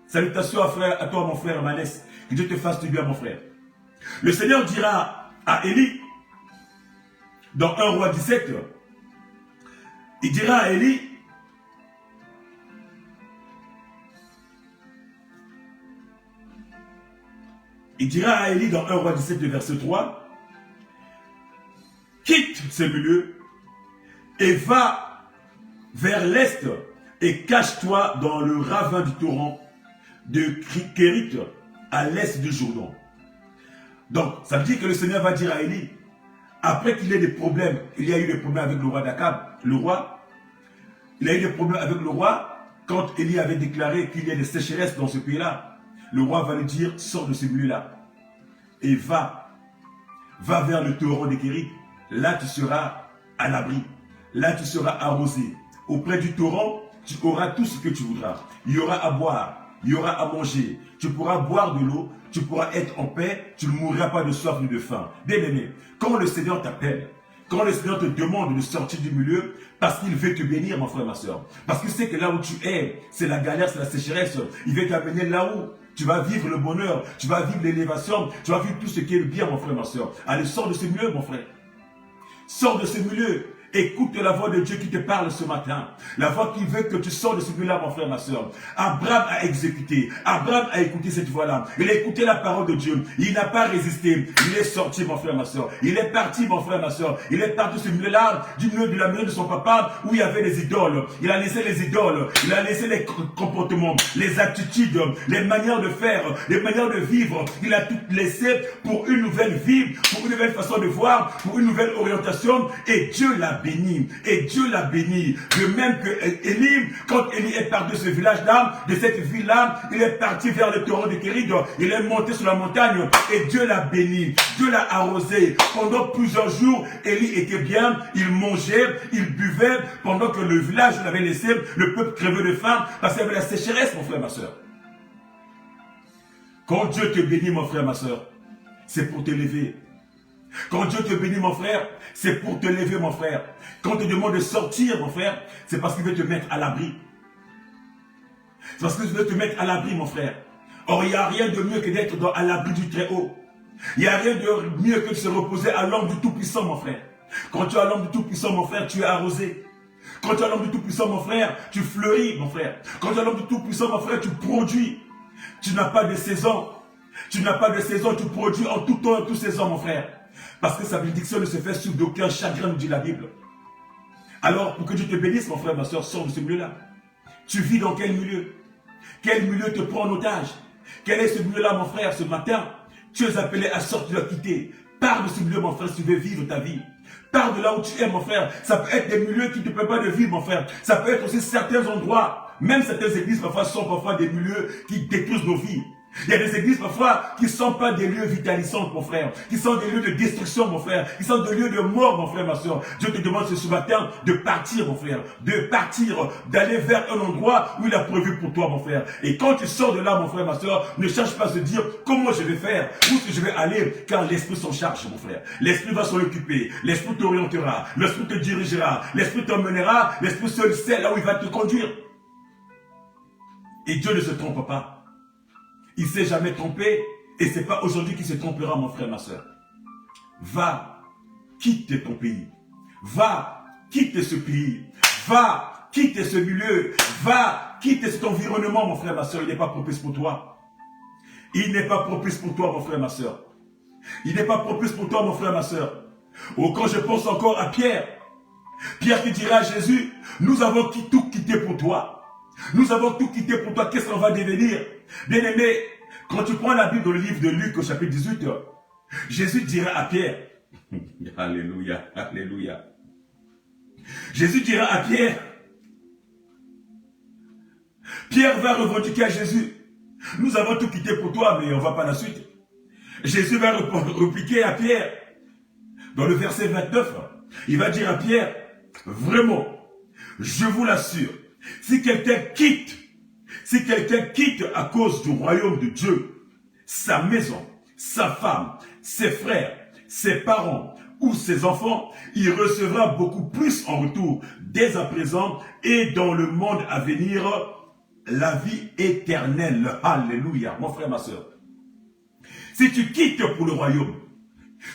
Salutations à toi, mon frère Manès. Que Dieu te fasse du bien, mon frère. Le Seigneur dira à Élie, dans 1 roi 17, il dira à Élie, dans 1 roi 17, verset 3, quitte ce milieu et va vers l'est et cache-toi dans le ravin du torrent de Kérit à l'est du Jourdain. Donc, ça veut dire que le Seigneur va dire à Élie, après qu'il ait des problèmes, il y a eu des problèmes avec le roi d'Akab, il a eu des problèmes avec le roi quand Élie avait déclaré qu'il y a des sécheresses dans ce pays-là. Le roi va lui dire, sors de ce milieu-là et va vers le torrent de Kérit. Là, tu seras à l'abri. Là, tu seras arrosé. Auprès du torrent, tu auras tout ce que tu voudras. Il y aura à boire, il y aura à manger. Tu pourras boire de l'eau, tu pourras être en paix, tu ne mourras pas de soif ni de faim. Bien aimé, quand le Seigneur t'appelle, quand le Seigneur te demande de sortir du milieu, parce qu'il veut te bénir, mon frère, ma soeur. Parce qu'il sait que là où tu es, c'est la galère, c'est la sécheresse. Il veut t'amener là où tu vas vivre le bonheur, tu vas vivre l'élévation, tu vas vivre tout ce qui est le bien, mon frère, ma soeur. Allez, sors de ce milieu, mon frère. Sors de ce milieu. Écoute la voix de Dieu qui te parle ce matin. La voix qui veut que tu sors de ce milieu-là, mon frère, ma soeur. Abraham a exécuté. Abraham a écouté cette voix-là. Il a écouté la parole de Dieu. Il n'a pas résisté. Il est sorti, mon frère, ma soeur. Il est parti, mon frère, ma soeur. Il est parti de ce milieu-là, du milieu de la maison de son papa, où il y avait les idoles. Il a laissé les idoles. Il a laissé les comportements, les attitudes, les manières de faire, les manières de vivre. Il a tout laissé pour une nouvelle vie, pour une nouvelle façon de voir, pour une nouvelle orientation. Et Dieu l'a béni. Et Dieu l'a béni. De même que Élie, quand Élie est parti de ce village-là, de cette ville-là, il est parti vers le torrent de Kérit. Il est monté sur la montagne et Dieu l'a béni. Dieu l'a arrosé. Pendant plusieurs jours, Élie était bien. Il mangeait, il buvait. Pendant que le village l'avait laissé, le peuple crevait de faim parce qu'il y avait la sécheresse, mon frère, ma soeur. Quand Dieu te bénit, mon frère, ma soeur, c'est pour t'élever. Quand Dieu te bénit, mon frère, c'est pour te lever, mon frère. Quand il te demande de sortir, mon frère, c'est parce qu'il veut te mettre à l'abri. C'est parce qu'il veut te mettre à l'abri, mon frère. Or, il n'y a rien de mieux que d'être à l'abri du Très-Haut. Il n'y a rien de mieux que de se reposer à l'ombre du Tout-Puissant, mon frère. Quand tu es à l'ombre du Tout-Puissant, mon frère, tu es arrosé. Quand tu es à l'ombre du Tout-Puissant, mon frère, tu fleuris, mon frère. Quand tu es à l'ombre du Tout-Puissant, mon frère, tu produis. Tu n'as pas de saison. Tu n'as pas de saison, tu produis en tout temps et toutes saisons, mon frère. Parce que sa bénédiction ne se fait sous d'aucun chagrin, nous dit la Bible. Alors, pour que Dieu te bénisse, mon frère, ma soeur, sors de ce milieu-là. Tu vis dans quel milieu? Quel milieu te prend en otage? Quel est ce milieu-là, mon frère, ce matin? Tu es appelé à sortir, à quitter. Pars de ce milieu, mon frère, si tu veux vivre ta vie. Pars de là où tu es, mon frère. Ça peut être des milieux qui ne te permettent pas de vivre, mon frère. Ça peut être aussi certains endroits. Même certaines églises, parfois, sont parfois des milieux qui détruisent nos vies. Il y a des églises parfois qui ne sont pas des lieux vitalisants, mon frère, qui sont des lieux de destruction, mon frère, qui sont des lieux de mort, mon frère, ma soeur. Dieu te demande ce matin de partir, mon frère, de partir, d'aller vers un endroit où il a prévu pour toi, mon frère. Et quand tu sors de là, mon frère, ma soeur, ne cherche pas à se dire comment je vais faire, où est-ce que je vais aller, car l'Esprit s'en charge, mon frère. L'Esprit va s'en occuper, l'Esprit t'orientera, l'Esprit te dirigera, l'Esprit t'emmènera, l'Esprit seul sait là où il va te conduire. Et Dieu ne se trompe pas. Il ne s'est jamais trompé et ce n'est pas aujourd'hui qu'il se trompera, mon frère, ma soeur. Va, quitte ton pays. Va, quitte ce pays. Va, quitte ce milieu. Va, quitte cet environnement, mon frère, ma soeur. Il n'est pas propice pour toi. Il n'est pas propice pour toi, mon frère, ma soeur. Il n'est pas propice pour toi, mon frère, ma soeur. Oh, quand je pense encore à Pierre. Pierre qui dira à Jésus, nous avons tout quitté pour toi. Nous avons tout quitté pour toi. Qu'est-ce qu'on va devenir? Bien aimé, quand tu prends la Bible dans le livre de Luc au chapitre 18, Jésus dira à Pierre, alléluia, alléluia. Jésus dira à Pierre, Pierre va revendiquer à Jésus, nous avons tout quitté pour toi, mais on ne va pas la suite. Jésus va répliquer à Pierre, dans le verset 29, il va dire à Pierre, vraiment, je vous l'assure, si quelqu'un quitte à cause du royaume de Dieu, sa maison, sa femme, ses frères, ses parents ou ses enfants, il recevra beaucoup plus en retour dès à présent et dans le monde à venir, la vie éternelle. Alléluia, mon frère, ma soeur. Si tu quittes pour le royaume,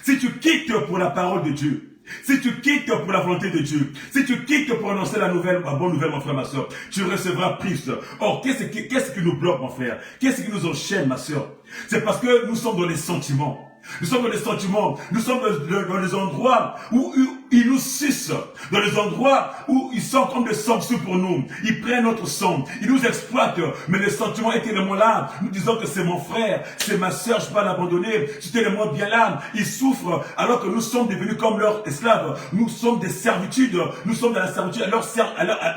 si tu quittes pour la parole de Dieu, Si tu quittes pour la volonté de Dieu, si tu quittes pour annoncer la bonne nouvelle, mon frère, ma soeur, tu recevras plus. Or, qu'est-ce qui nous bloque, mon frère? Qu'est-ce qui nous enchaîne, ma soeur? C'est parce que nous sommes dans les sentiments. Nous sommes dans les sentiments, nous sommes dans les endroits où ils nous sucent, dans les endroits où ils sont comme des sanctions pour nous. Ils prennent notre sang, ils nous exploitent, mais les sentiments étaient tellement là. Nous disons que c'est mon frère, c'est ma soeur, je ne peux pas l'abandonner. J'étais tellement bien là, ils souffrent alors que nous sommes devenus comme leurs esclaves. Nous sommes des servitudes, nous sommes dans la servitude,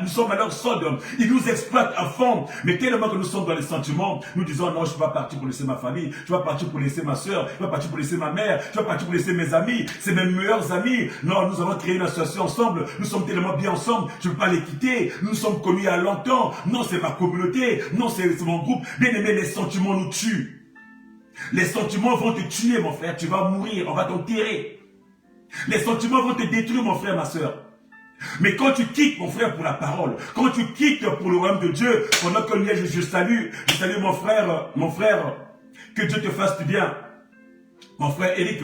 nous sommes à leur solde. Ils nous exploitent à fond, mais tellement que nous sommes dans les sentiments, nous disons non, je ne suis pas parti pour laisser ma famille, je ne suis pas parti pour laisser ma soeur, je ne suis pas parti pour laisser ma mère, je ne suis pas parti pour laisser mes amis, c'est mes meilleurs amis. Non, nous avons créé une association ensemble, nous sommes tellement bien ensemble, je ne peux pas les quitter, nous sommes connus il y a longtemps, non, c'est ma communauté, non, c'est mon groupe. Bien aimé, les sentiments nous tuent. Les sentiments vont te tuer, mon frère, tu vas mourir, on va t'enterrer. Les sentiments vont te détruire, mon frère, ma soeur. Mais quand tu quittes, mon frère, pour la parole, quand tu quittes pour le royaume de Dieu, pendant que je salue mon frère, que Dieu te fasse du bien. Mon frère Eric,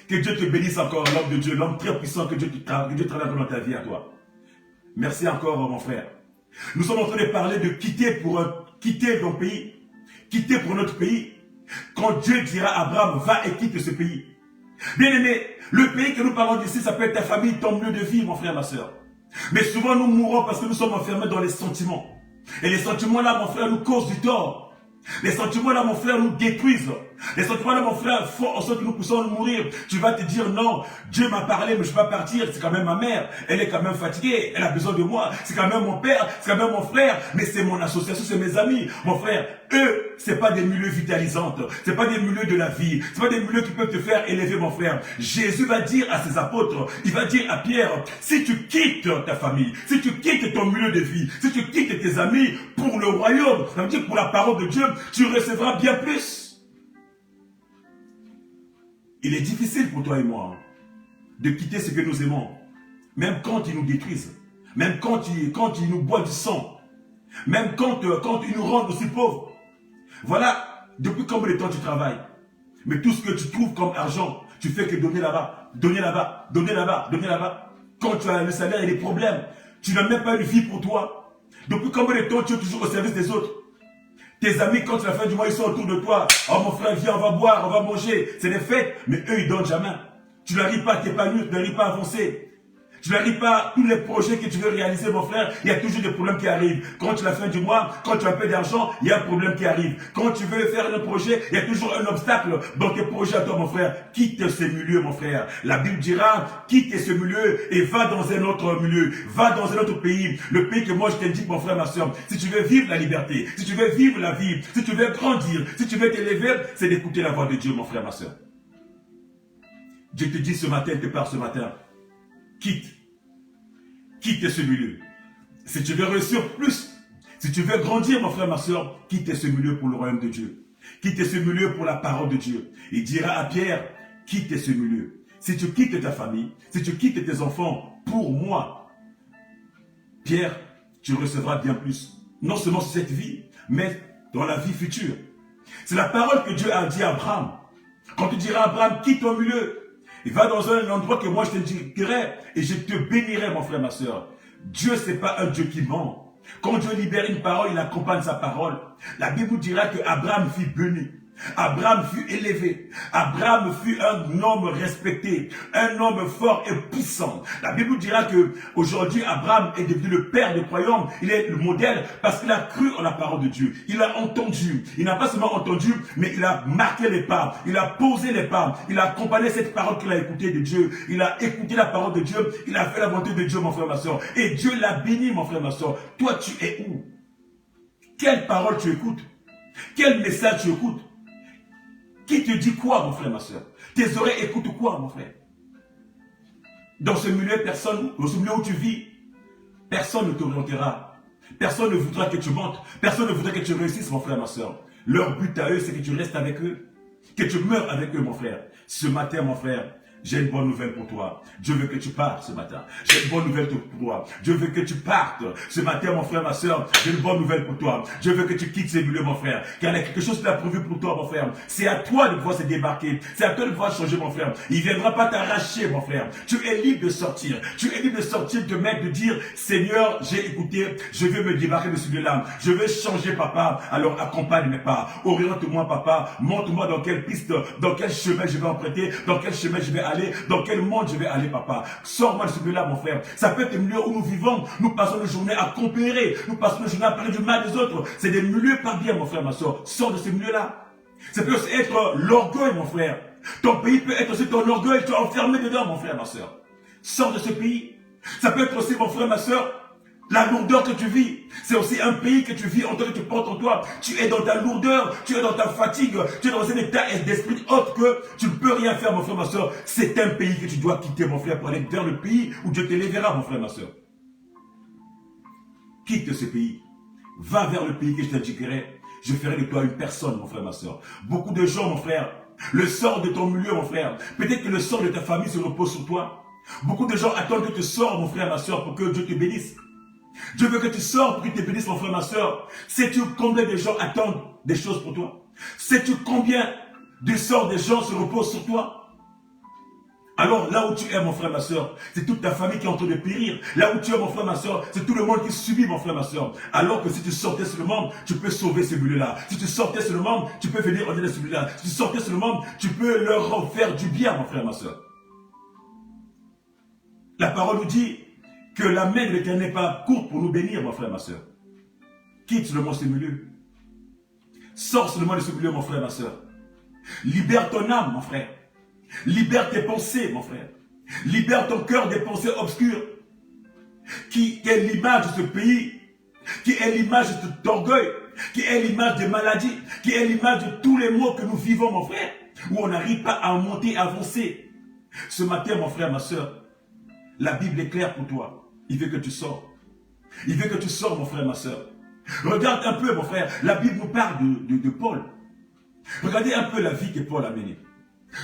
que Dieu te bénisse encore, l'homme de Dieu, l'homme très puissant, que Dieu travaille dans ta vie à toi. Merci encore, mon frère. Nous sommes en train de parler de quitter ton pays, quitter pour notre pays. Quand Dieu dira à Abraham, va et quitte ce pays. Bien aimé, le pays que nous parlons d'ici, ça peut être ta famille, ton lieu de vie, mon frère, ma soeur. Mais souvent, nous mourons parce que nous sommes enfermés dans les sentiments. Et les sentiments là, mon frère, nous causent du tort. Les sentiments là, mon frère, nous détruisent. Les sentiments là, mon frère, font en sorte que nous puissions nous mourir. Tu vas te dire, non, Dieu m'a parlé, mais je ne vais pas partir. C'est quand même ma mère. Elle est quand même fatiguée. Elle a besoin de moi. C'est quand même mon père. C'est quand même mon frère. Mais c'est mon association, c'est mes amis. Mon frère, eux, c'est pas des milieux vitalisantes. C'est pas des milieux de la vie. C'est pas des milieux qui peuvent te faire élever, mon frère. Jésus va dire à ses apôtres, il va dire à Pierre, si tu quittes ta famille, si tu quittes ton milieu de vie, si tu quittes tes amis pour le royaume, ça veut dire pour la parole de Dieu, tu recevras bien plus. Il est difficile pour toi et moi de quitter ce que nous aimons, même quand ils nous détruisent, même quand ils nous boivent du sang, même quand ils nous rendent aussi pauvres. Voilà, depuis combien de temps tu travailles, mais tout ce que tu trouves comme argent, tu fais que donner là-bas, donner là-bas, donner là-bas, donner là-bas. Quand tu as le salaire et les problèmes, tu n'as même pas une vie pour toi. Depuis combien de temps tu es toujours au service des autres? Tes amis, quand c'est la fin du mois, ils sont autour de toi. Oh mon frère, viens, on va boire, on va manger. C'est des fêtes, mais eux, ils donnent jamais. Tu n'arrives pas à t'épanouir, tu n'arrives pas à avancer. Tu n'arrives pas, tous les projets que tu veux réaliser, mon frère, il y a toujours des problèmes qui arrivent. Quand tu es à la fin du mois, quand tu as un peu d'argent, il y a un problème qui arrive. Quand tu veux faire un projet, il y a toujours un obstacle dans tes projets à toi, mon frère. Quitte ce milieu, mon frère. La Bible dira, quitte ce milieu et va dans un autre milieu. Va dans un autre pays. Le pays que moi je t'indique, mon frère, ma soeur. Si tu veux vivre la liberté, si tu veux vivre la vie, si tu veux grandir, si tu veux t'élever, c'est d'écouter la voix de Dieu, mon frère, ma soeur. Dieu te dit ce matin, te parle ce matin. Quitte ce milieu. Si tu veux réussir plus, si tu veux grandir, mon frère, ma soeur, quitte ce milieu pour le royaume de Dieu. Quitte ce milieu pour la parole de Dieu. Il dira à Pierre, quitte ce milieu. Si tu quittes ta famille, si tu quittes tes enfants pour moi, Pierre, tu recevras bien plus. Non seulement sur cette vie, mais dans la vie future. C'est la parole que Dieu a dit à Abraham. Quand tu diras à Abraham, quitte ton milieu, il va dans un endroit que moi je te dirai et je te bénirai, mon frère, ma soeur. Dieu, ce n'est pas un Dieu qui ment. Quand Dieu libère une parole, il accompagne sa parole. La Bible dira que Abraham fut béni. Abraham fut élevé. Abraham fut un homme respecté, un homme fort et puissant. La Bible dira que aujourd'hui Abraham est devenu le père des croyants. Il est le modèle parce qu'il a cru en la parole de Dieu. Il a entendu. Il n'a pas seulement entendu, mais il a marqué les pas. Il a posé les pas. Il a accompagné cette parole qu'il a écoutée de Dieu. Il a écouté la parole de Dieu. Il a fait la volonté de Dieu, mon frère, ma soeur. Et Dieu l'a béni, mon frère, ma soeur. Toi, tu es où? Quelle parole tu écoutes? Quel message tu écoutes? Qui te dit quoi, mon frère, ma soeur? Tes oreilles écoutent quoi, mon frère? Dans ce milieu, dans ce milieu où tu vis, personne ne t'orientera. Personne ne voudra que tu montes. Personne ne voudra que tu réussisses, mon frère, ma soeur. Leur but à eux, c'est que tu restes avec eux. Que tu meurs avec eux, mon frère. Ce matin, mon frère, J'ai une bonne nouvelle pour toi. Dieu veut que tu partes ce matin. J'ai une bonne nouvelle pour toi. Dieu veut que tu partes ce matin, mon frère, ma soeur. J'ai une bonne nouvelle pour toi. Dieu veut que tu quittes ces milieux, mon frère. Car il y a quelque chose qu'il a prévu pour toi, mon frère. C'est à toi de pouvoir se débarquer. C'est à toi de pouvoir changer, mon frère. Il ne viendra pas t'arracher, mon frère. Tu es libre de sortir. Tu es libre de sortir, de mettre, de dire, Seigneur, j'ai écouté. Je veux me débarquer de ce milieu-là. Je veux changer, papa. Alors accompagne mes pas. Oriente-moi, papa. Montre-moi dans quelle piste, dans quel chemin je vais emprunter, dans quel chemin je vais aller. Dans quel monde je vais aller, papa? Sors-moi de ce milieu-là, mon frère. Ça peut être des milieux où nous vivons. Nous passons nos journées à comparer. Nous passons nos journées à parler du mal des autres. C'est des milieux pas bien, mon frère, ma soeur. Sors de ce milieu-là. Ça peut aussi être l'orgueil, mon frère. Ton pays peut être aussi ton orgueil. Tu es enfermé dedans, mon frère, ma soeur. Sors de ce pays. Ça peut être aussi, mon frère, ma soeur, la lourdeur que tu vis, c'est aussi un pays que tu vis en tant que tu portes en toi. Tu es dans ta lourdeur, tu es dans ta fatigue, tu es dans un état d'esprit autre que tu ne peux rien faire, mon frère, ma soeur. C'est un pays que tu dois quitter, mon frère, pour aller vers le pays où Dieu t'élèvera, mon frère, ma soeur. Quitte ce pays. Va vers le pays que je t'indiquerai. Je ferai de toi une personne, mon frère, ma soeur. Beaucoup de gens, mon frère, le sort de ton milieu, mon frère. Peut-être que le sort de ta famille se repose sur toi. Beaucoup de gens attendent que tu sors, mon frère, ma soeur, pour que Dieu te bénisse. Dieu veut que tu sors pour qu'il te bénisse, mon frère, ma soeur. Sais-tu combien de gens attendent des choses pour toi? Sais-tu combien de sorts des gens se reposent sur toi? Alors, là où tu es, mon frère, ma soeur, c'est toute ta famille qui est en train de périr. Là où tu es, mon frère, ma soeur, c'est tout le monde qui subit, mon frère, ma soeur. Alors que si tu sortais sur le monde, tu peux sauver ce milieu-là. Si tu sortais sur le monde, tu peux venir ordonner ce milieu-là. Si tu sortais sur le monde, tu peux leur faire du bien, mon frère, ma soeur. La parole nous dit que la main de l'Éternel n'est pas courte pour nous bénir, mon frère, ma soeur. Quitte le monde de ce milieu. Sors seulement de ce milieu, mon frère, ma soeur. Libère ton âme, mon frère. Libère tes pensées, mon frère. Libère ton cœur des pensées obscures. Qui est l'image de ce pays. Qui est l'image de cet orgueil. Qui est l'image des maladies. Qui est l'image de tous les maux que nous vivons, mon frère. Où on n'arrive pas à monter, à avancer. Ce matin, mon frère, ma soeur, la Bible est claire pour toi. Il veut que tu sors. Il veut que tu sors, mon frère, ma soeur. Regarde un peu, mon frère. La Bible nous parle de Paul. Regardez un peu la vie que Paul a menée.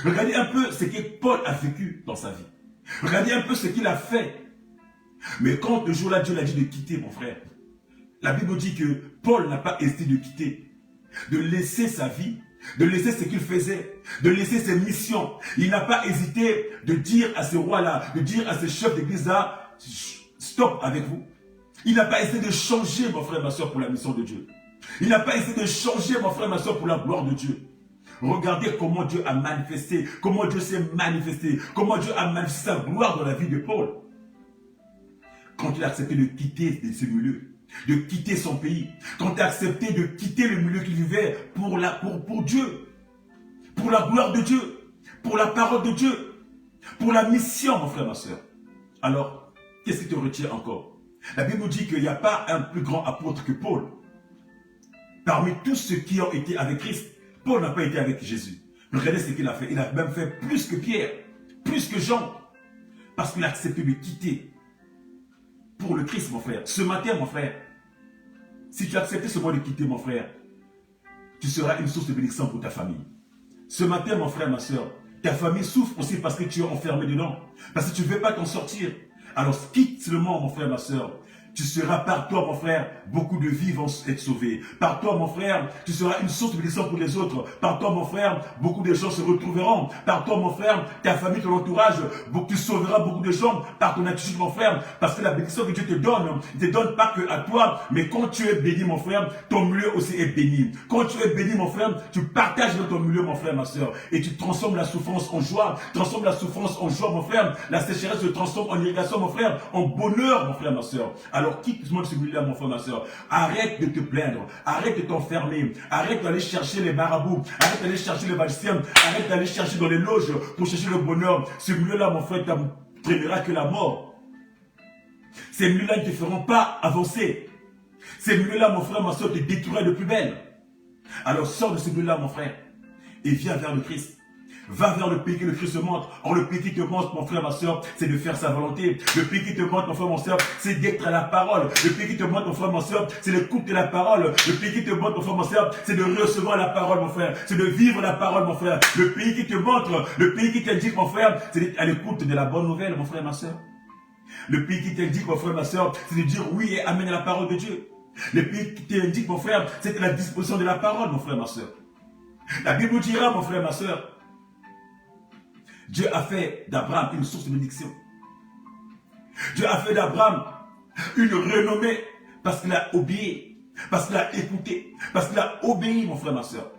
Regardez un peu ce que Paul a vécu dans sa vie. Regardez un peu ce qu'il a fait. Mais quand le jour-là, Dieu l'a dit de quitter, mon frère, la Bible nous dit que Paul n'a pas hésité de quitter, de laisser sa vie, de laisser ce qu'il faisait, de laisser ses missions. Il n'a pas hésité de dire à ce roi-là, de dire à ce chef d'église-là, stop avec vous. Il n'a pas essayé de changer, mon frère, ma soeur, pour la mission de Dieu. Il n'a pas essayé de changer, mon frère, ma soeur, pour la gloire de Dieu. Regardez comment Dieu a manifesté, comment Dieu s'est manifesté, comment Dieu a manifesté sa gloire dans la vie de Paul. Quand il a accepté de quitter ce milieu, de quitter son pays, quand il a accepté de quitter le milieu qu'il vivait pour Dieu, pour la gloire de Dieu, pour la parole de Dieu, pour la mission, mon frère, ma soeur. Alors, qu'est-ce qui te retient encore? La Bible nous dit qu'il n'y a pas un plus grand apôtre que Paul. Parmi tous ceux qui ont été avec Christ, Paul n'a pas été avec Jésus. Regardez ce qu'il a fait. Il a même fait plus que Pierre, plus que Jean, parce qu'il a accepté de quitter pour le Christ, mon frère. Ce matin, mon frère, si tu as accepté ce moment de quitter, mon frère, tu seras une source de bénédiction pour ta famille. Ce matin, mon frère, ma soeur, ta famille souffre aussi parce que tu es enfermé dedans, parce que tu ne veux pas t'en sortir. Alors quitte seulement, mon frère, ma soeur. Tu seras par toi, mon frère, beaucoup de vies vont être sauvées. Par toi, mon frère, tu seras une source de bénédiction pour les autres. Par toi, mon frère, beaucoup de gens se retrouveront. Par toi, mon frère, ta famille, ton entourage, tu sauveras beaucoup de gens par ton attitude, mon frère. Parce que la bénédiction que Dieu te donne, il ne te donne pas que à toi, mais quand tu es béni, mon frère, ton milieu aussi est béni. Quand tu es béni, mon frère, tu partages dans ton milieu, mon frère, ma soeur. Et tu transformes la souffrance en joie. Transformes la souffrance en joie, mon frère. La sécheresse se transforme en irrigation, mon frère, en bonheur, mon frère, ma soeur. Alors quitte-moi de ce milieu-là, mon frère, ma soeur. Arrête de te plaindre. Arrête de t'enfermer. Arrête d'aller chercher les marabouts. Arrête d'aller chercher les magiciens. Arrête d'aller chercher dans les loges pour chercher le bonheur. Ce milieu-là, mon frère, t'entraînera que la mort. Ces milieux-là ne te feront pas avancer. Ces milieux-là, mon frère, ma soeur, te détruiraient de plus belle. Alors sors de ce milieu-là, mon frère, et viens vers le Christ. Va vers le pays que le Christ te montre. Or, le pays qui te montre, mon frère, ma soeur, c'est de faire sa volonté. Le pays qui te montre, mon frère, ma soeur, c'est d'être à la parole. Le pays qui te montre, mon frère, ma soeur, c'est d'écouter la parole. Le pays qui te montre, mon frère, ma soeur, c'est de recevoir la parole, mon frère. C'est de vivre la parole, mon frère. Le pays qui te montre, le pays qui t'indique, mon frère, c'est d'être à l'écoute de la bonne nouvelle, mon frère, ma soeur. Le pays qui t'indique, mon frère, ma soeur, c'est de dire oui et amen à la parole de Dieu. Le pays qui t'indique, mon frère, c'est la disposition de la parole, mon frère, ma soeur. La Bible dira, mon frère, ma soeur, Dieu a fait d'Abraham une source de bénédiction. Dieu a fait d'Abraham une renommée parce qu'il a obéi, parce qu'il a écouté, parce qu'il a obéi, mon frère, ma soeur.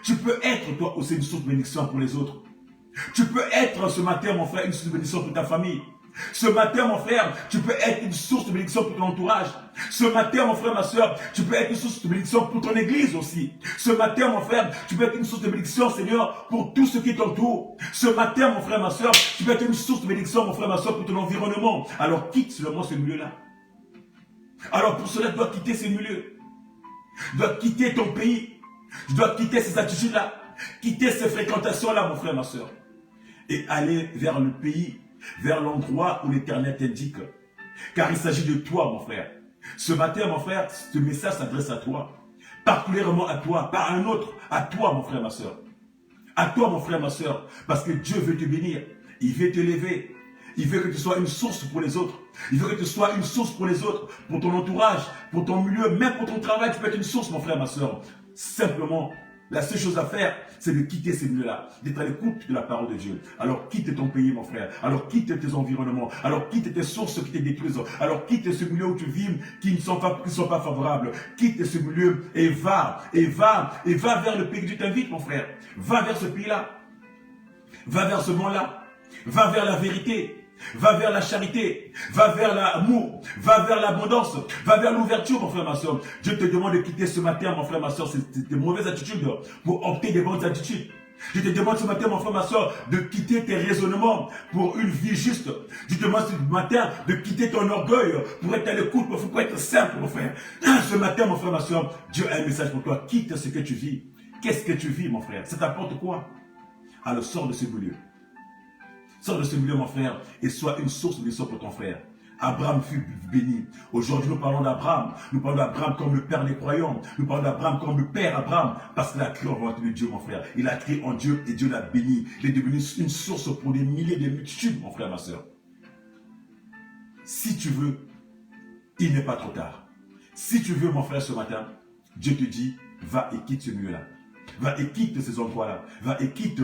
Tu peux être, toi aussi, une source de bénédiction pour les autres. Tu peux être ce matin, mon frère, une source de bénédiction pour ta famille. Ce matin, mon frère, tu peux être une source de bénédiction pour ton entourage. Ce matin, mon frère, ma soeur, tu peux être une source de bénédiction pour ton église aussi. Ce matin, mon frère, tu peux être une source de bénédiction, Seigneur, pour tout ce qui t'entoure. Ce matin, mon frère, ma soeur, tu peux être une source de bénédiction, mon frère, ma soeur, pour ton environnement. Alors quitte seulement ce milieu-là. Alors pour cela, tu dois quitter ces milieux. Tu dois quitter ton pays. Tu dois quitter ces attitudes-là. Quitter ces fréquentations-là, mon frère, ma soeur. Et aller vers le pays, vers l'endroit où l'Éternel t'indique. Car il s'agit de toi, mon frère. Ce matin, mon frère, ce message s'adresse à toi. Particulièrement à toi, pas à un autre. À toi, mon frère, ma soeur. À toi, mon frère, ma soeur. Parce que Dieu veut te bénir. Il veut te lever. Il veut que tu sois une source pour les autres. Il veut que tu sois une source pour les autres. Pour ton entourage, pour ton milieu, même pour ton travail, tu peux être une source, mon frère, ma soeur. Simplement, la seule chose à faire, c'est de quitter ces milieux-là, d'être à l'écoute de la parole de Dieu. Alors quitte ton pays, mon frère. Alors quitte tes environnements. Alors quitte tes sources qui te détruisent. Alors quitte ce milieu où tu vis qui ne sont pas favorables. Quitte ce milieu et va vers le pays que Dieu t'invite, mon frère. Va vers ce pays-là. Va vers ce monde-là. Va vers la vérité. Va vers la charité, va vers l'amour, va vers l'abondance, va vers l'ouverture, mon frère, ma soeur. Dieu te demande de quitter ce matin, mon frère, ma soeur, tes mauvaises attitudes pour opter des bonnes attitudes. Je te demande ce matin, mon frère, ma soeur, de quitter tes raisonnements pour une vie juste. Je te demande ce matin de quitter ton orgueil pour être à l'écoute, pour être simple, mon frère. Ce matin, mon frère, ma soeur, Dieu a un message pour toi. Quitte ce que tu vis. Qu'est-ce que tu vis, mon frère? Ça t'apporte quoi? Alors sors de ce milieu. Sors de ce milieu, mon frère, et sois une source de bénédiction pour ton frère. Abraham fut béni. Aujourd'hui, nous parlons d'Abraham. Nous parlons d'Abraham comme le père des croyants. Nous parlons d'Abraham comme le père Abraham. Parce qu'il a cru en volonté de Dieu, mon frère. Il a cru en Dieu et Dieu l'a béni. Il est devenu une source pour des milliers de multitudes, mon frère, ma soeur. Si tu veux, il n'est pas trop tard. Si tu veux, mon frère, ce matin, Dieu te dit, va et quitte ce milieu-là. Va et quitte ces endroits-là. Va et quitte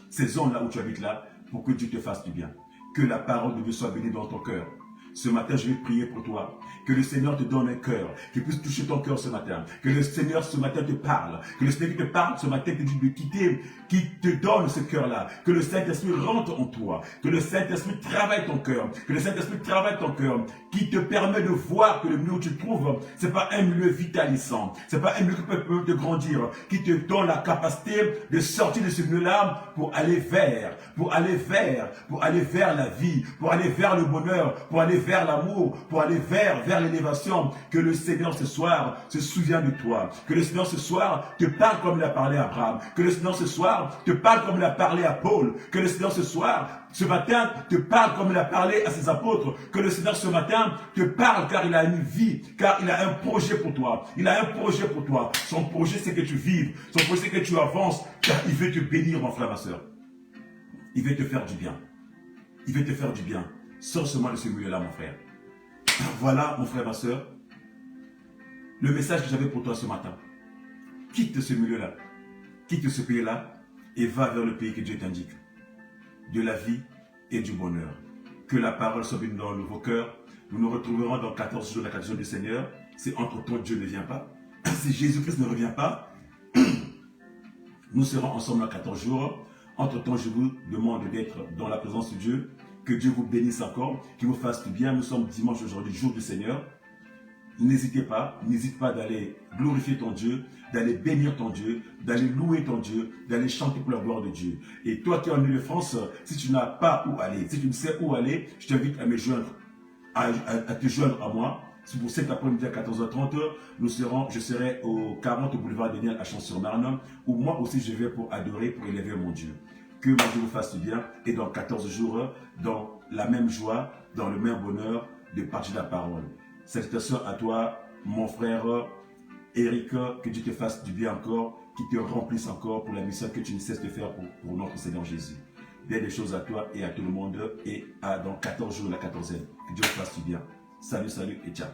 ces zones-là où tu habites là. Pour que Dieu te fasse du bien. Que la parole de Dieu soit bénie dans ton cœur. Ce matin, je vais prier pour toi. Que le Seigneur te donne un cœur, qu'il puisse toucher ton cœur ce matin. Que le Seigneur ce matin te parle. Que le Seigneur qui te parle ce matin te dit de quitter, qui te donne ce cœur-là. Que le Saint-Esprit rentre en toi. Que le Saint-Esprit travaille ton cœur. Que le Saint-Esprit travaille ton cœur. Qui te permet de voir que le milieu où tu te trouves, c'est pas un milieu vitalissant. C'est pas un milieu qui peut te grandir. Qui te donne la capacité de sortir de ce milieu-là pour aller vers la vie, pour aller vers le bonheur, pour aller vers l'amour, pour aller vers l'élévation. Que le Seigneur ce soir se souvient de toi. Que le Seigneur ce soir te parle comme il a parlé à Abraham. Que le Seigneur ce soir te parle comme il a parlé à Paul. Que le Seigneur ce soir, ce matin, te parle comme il a parlé à ses apôtres. Que le Seigneur ce matin te parle car il a une vie, car il a un projet pour toi. Il a un projet pour toi. Son projet c'est que tu vives. Son projet c'est que tu avances. Car il veut te bénir, mon frère, ma soeur. Il veut te faire du bien. Il veut te faire du bien. Sors seulement de ce milieu-là, mon frère. Voilà, mon frère, ma soeur, le message que j'avais pour toi ce matin. Quitte ce milieu-là. Quitte ce pays-là et va vers le pays que Dieu t'indique. De la vie et du bonheur. Que la parole soit bénie dans vos cœurs. Nous nous retrouverons dans 14 jours, la 14 jours du Seigneur. Si entre-temps Dieu ne vient pas, si Jésus-Christ ne revient pas, nous serons ensemble dans 14 jours. Entre-temps, je vous demande d'être dans la présence de Dieu. Que Dieu vous bénisse encore, qu'il vous fasse du bien. Nous sommes dimanche aujourd'hui, jour du Seigneur. N'hésite pas d'aller glorifier ton Dieu, d'aller bénir ton Dieu, d'aller louer ton Dieu, d'aller chanter pour la gloire de Dieu. Et toi qui es en Ile-de-France, si tu n'as pas où aller, si tu ne sais où aller, je t'invite à me joindre, à te joindre à moi. C'est pour cet après-midi à 14h30, je serai au 40 boulevard Daniel à Champs-sur-Marne, où moi aussi je vais pour adorer, pour élever mon Dieu. Que mon Dieu vous fasse du bien. Et dans 14 jours, dans la même joie, dans le même bonheur de partager la parole. Salutations à toi, mon frère Eric. Que Dieu te fasse du bien encore, qui te remplisse encore pour la mission que tu ne cesses de faire pour notre Seigneur Jésus. Bien des choses à toi et à tout le monde. Et dans 14 jours, la 14e. Que Dieu vous fasse du bien. Salut, salut et ciao.